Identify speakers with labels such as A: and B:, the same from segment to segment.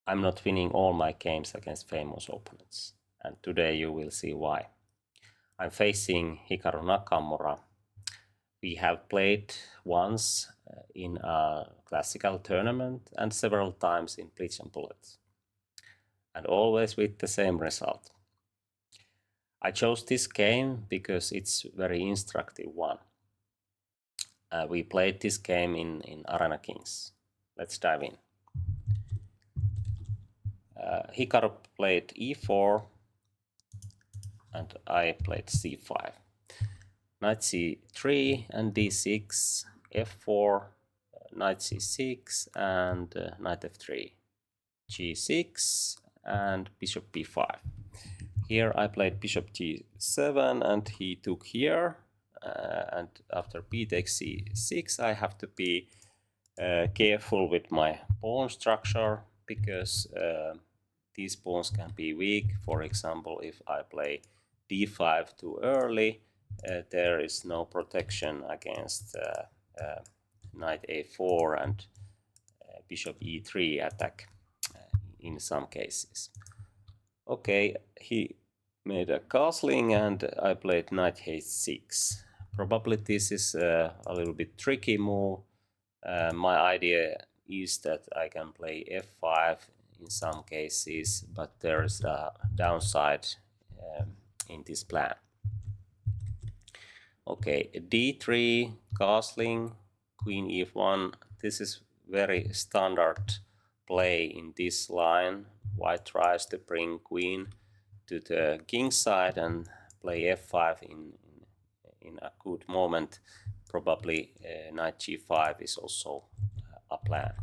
A: I'm not winning all my games against famous opponents, and today you will see why. I'm facing Hikaru Nakamura. We have played once in a classical tournament and several times in Bleach and Bullet, and always with the same result. I chose this game because it's very instructive one. We played this game in Arena Kings. Let's dive in. Hikaru played e4 and I played c5. Knight c3 and d6, f4, knight c6 and knight f3, g6 and bishop b5. Here I played bishop g7 and he took here, and after b takes c6 I have to be careful with my pawn structure because these pawns can be weak. For example, if I play d5 too early, there is no protection against knight a4 and bishop e3 attack in some cases. Okay, he made a castling and I played knight h6. Probably this is a little bit tricky move. My idea is that I can play f5 in some cases, but there is a downside in this plan. Okay, d3, castling, queen e1. This is very standard play in this line. White tries to bring queen to the king side and play f5 in a good moment. Probably knight g5 is also a plan.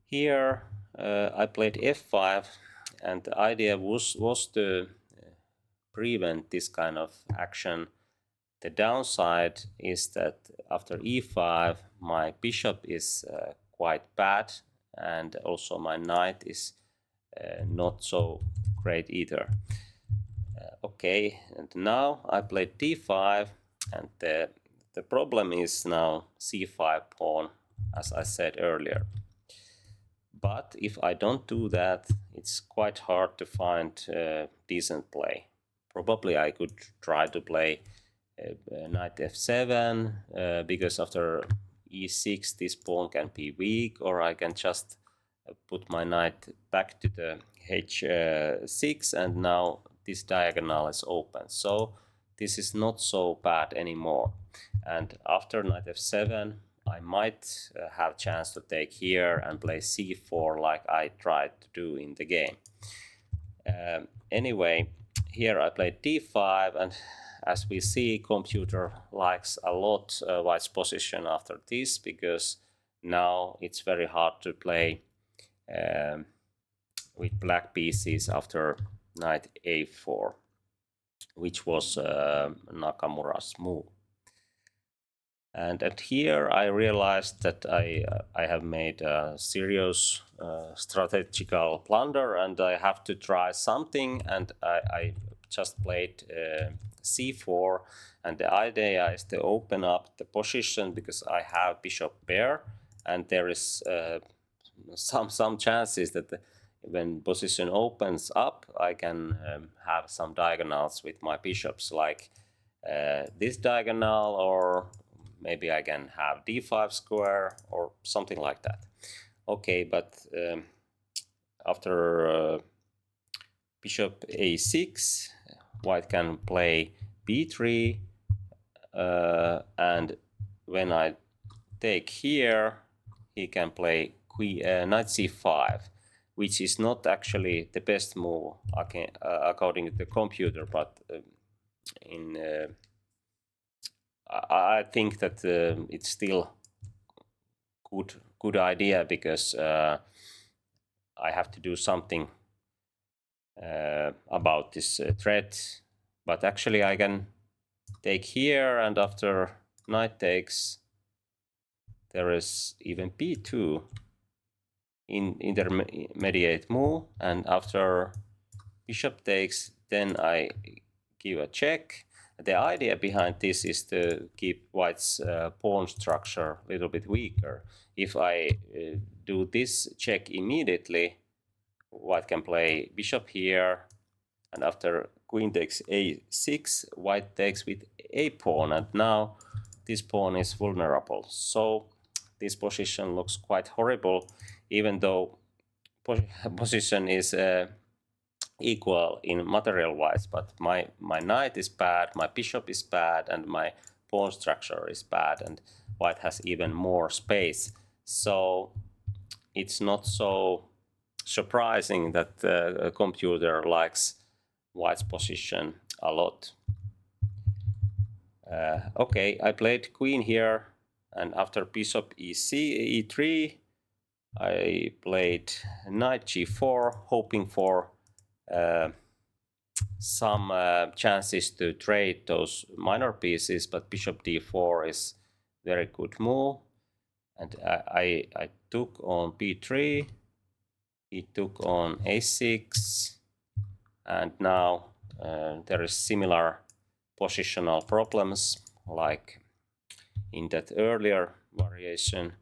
A: Here I played f5, and the idea was to prevent this kind of action. The downside is that after e5 my bishop is quite bad, and also my knight is not so great either. Okay, and now I played d5, and the problem is now c5 pawn, as I said earlier. But if I don't do that, it's quite hard to find decent play. Probably I could try to play knight f7 because after e6 this pawn can be weak, or I can just put my knight back to the h6 and now this diagonal is open. So this is not so bad anymore. And after knight f7 I might have chance to take here and play c4 like I tried to do in the game. Anyway, here I played d5, and as we see, computer likes a lot white's position after this, because now it's very hard to play with black pieces after knight a4, which was Nakamura's move. And here I realized that I have made a serious strategical blunder, and I have to try something, and I just played c4, and the idea is to open up the position because I have bishop pair, and there is some chances that when position opens up I can have some diagonals with my bishops, like this diagonal, or maybe I can have d5 square or something like that. Okay, but after bishop a6, white can play b3, and when I take here, he can play knight c5, which is not actually the best move according to the computer, but I think that it's still good idea, because I have to do something about this threat. But actually I can take here, and after knight takes there is even b2 in intermediate move, and after bishop takes then I give a check. The idea behind this is to keep white's pawn structure a little bit weaker. If I do this check immediately, white can play bishop here, and after queen takes a6, white takes with a pawn, and now this pawn is vulnerable. So this position looks quite horrible, even though position is equal in material wise, but my knight is bad, my bishop is bad, and my pawn structure is bad, and white has even more space. So it's not so surprising that a computer likes white's position a lot. Okay, I played queen here, and after bishop e3, I played knight g4, hoping for some chances to trade those minor pieces, but bishop d4 is very good move. And I took on b3, he took on a6, and now there is similar positional problems like in that earlier variation.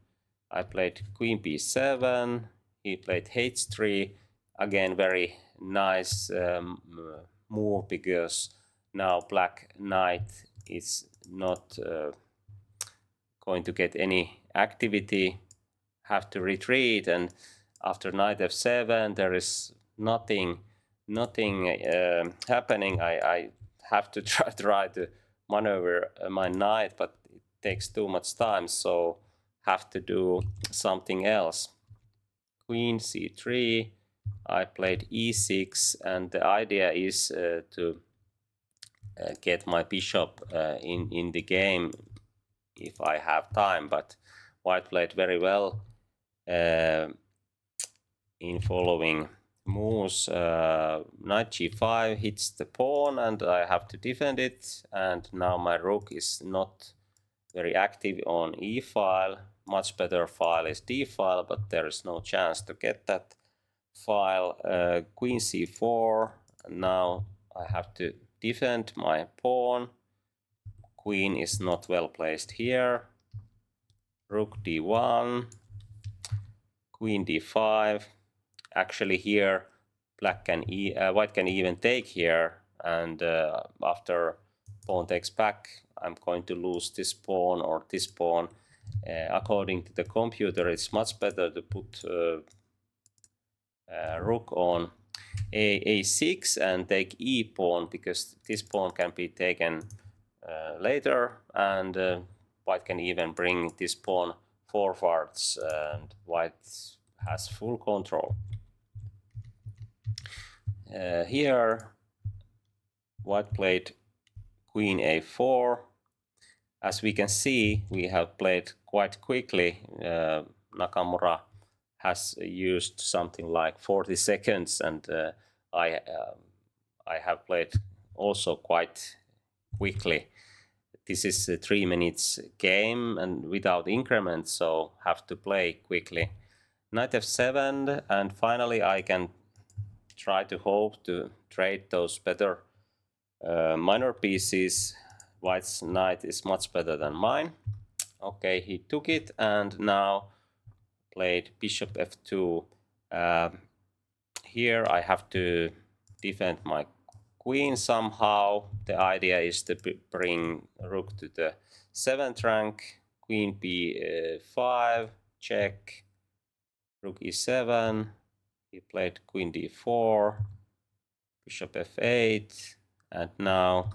A: I played queen b7, he played h3, again very nice move, because now black knight is not going to get any activity, have to retreat, and after knight f7 there is nothing happening. I have to try to maneuver my knight, but it takes too much time, so have to do something else. Queen c3, I played e6, and the idea is to get my bishop in the game if I have time, but white played very well in following moves. Knight g5 hits the pawn, and I have to defend it, and now my rook is not very active on e file. Much better file is d file, but there is no chance to get that file. Queen c4, now I have to defend my pawn. Queen is not well placed here. Rook d1, queen d5. Actually here white can even take here, and after pawn takes back, I'm going to lose this pawn or this pawn. According to the computer, it's much better to put rook on a6 and take e pawn, because this pawn can be taken later, and white can even bring this pawn forwards, and white has full control. Here white played queen a4. As we can see, we have played quite quickly. Nakamura has used something like 40 seconds, and I have played also quite quickly. This is a 3 minutes game and without increment, so have to play quickly. Knight f7, and finally I can try to hope to trade those better minor pieces. White's knight is much better than mine. Okay, he took it, and now played bishop f2. Here I have to defend my queen somehow. The idea is to bring rook to the 7th rank. Queen b5, check. Rook e7. He played queen d4, bishop f8, and now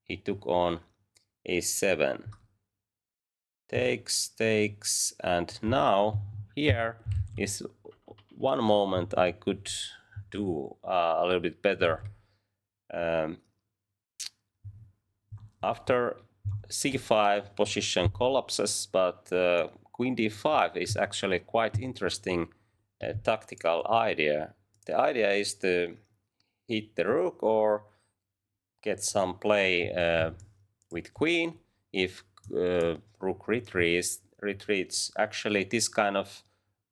A: he took on a7. Takes, and now here is one moment I could do a little bit better. After c5, position collapses, but queen d5 is actually quite interesting tactical idea. The idea is to hit the rook or get some play with queen. If rook retreats, actually this kind of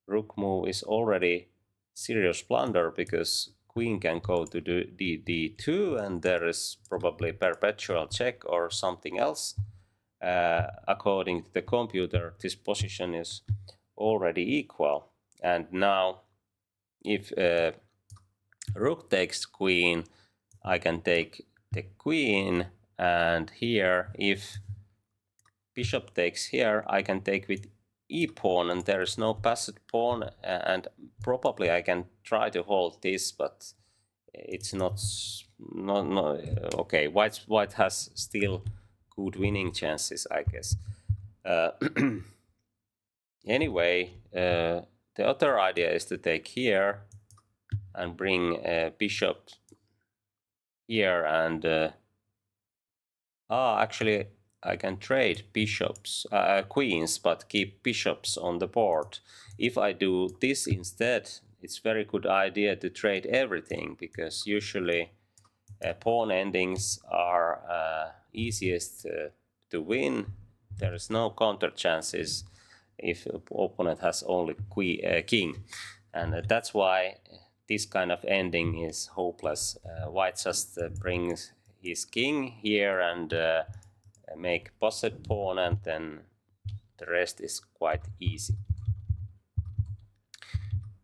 A: rook move is already serious blunder, because queen can go to d2, and there is probably perpetual check or something else. According to the computer, this position is already equal. And now if rook takes queen, I can take the queen, and here if bishop takes here, I can take with e-pawn, and there is no passed pawn, and probably I can try to hold this, but it's not okay. White has still good winning chances, I guess. Anyway, the other idea is to take here and bring bishop here, and actually I can trade bishops, queens, but keep bishops on the board. If I do this instead, it's very good idea to trade everything, because usually pawn endings are easiest to win. There is no counter chances if opponent has only king, and that's why this kind of ending is hopeless. White just brings his king here and make possessed pawn, and then the rest is quite easy.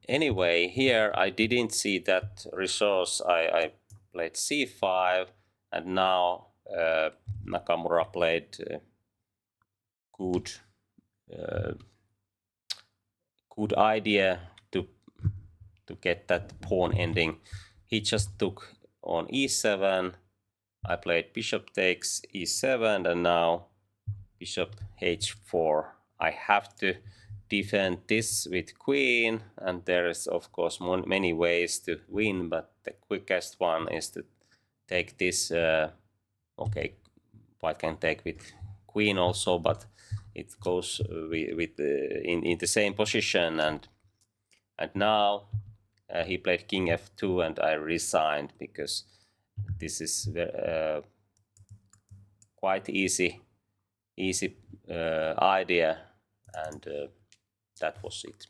A: Anyway, here I didn't see that resource. I played c5, and now Nakamura played good idea to get that pawn ending. He just took on e7. I played bishop takes e7, and now bishop h4. I have to defend this with queen, and there is of course many ways to win, but the quickest one is to take this. Okay, white can take with queen also, but it goes with in the same position, and now he played king f2, and I resigned because this is quite easy idea, and that was it.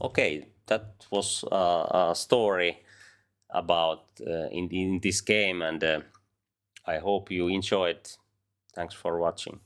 A: Okay, that was a story about in this game, and I hope you enjoyed. Thanks for watching.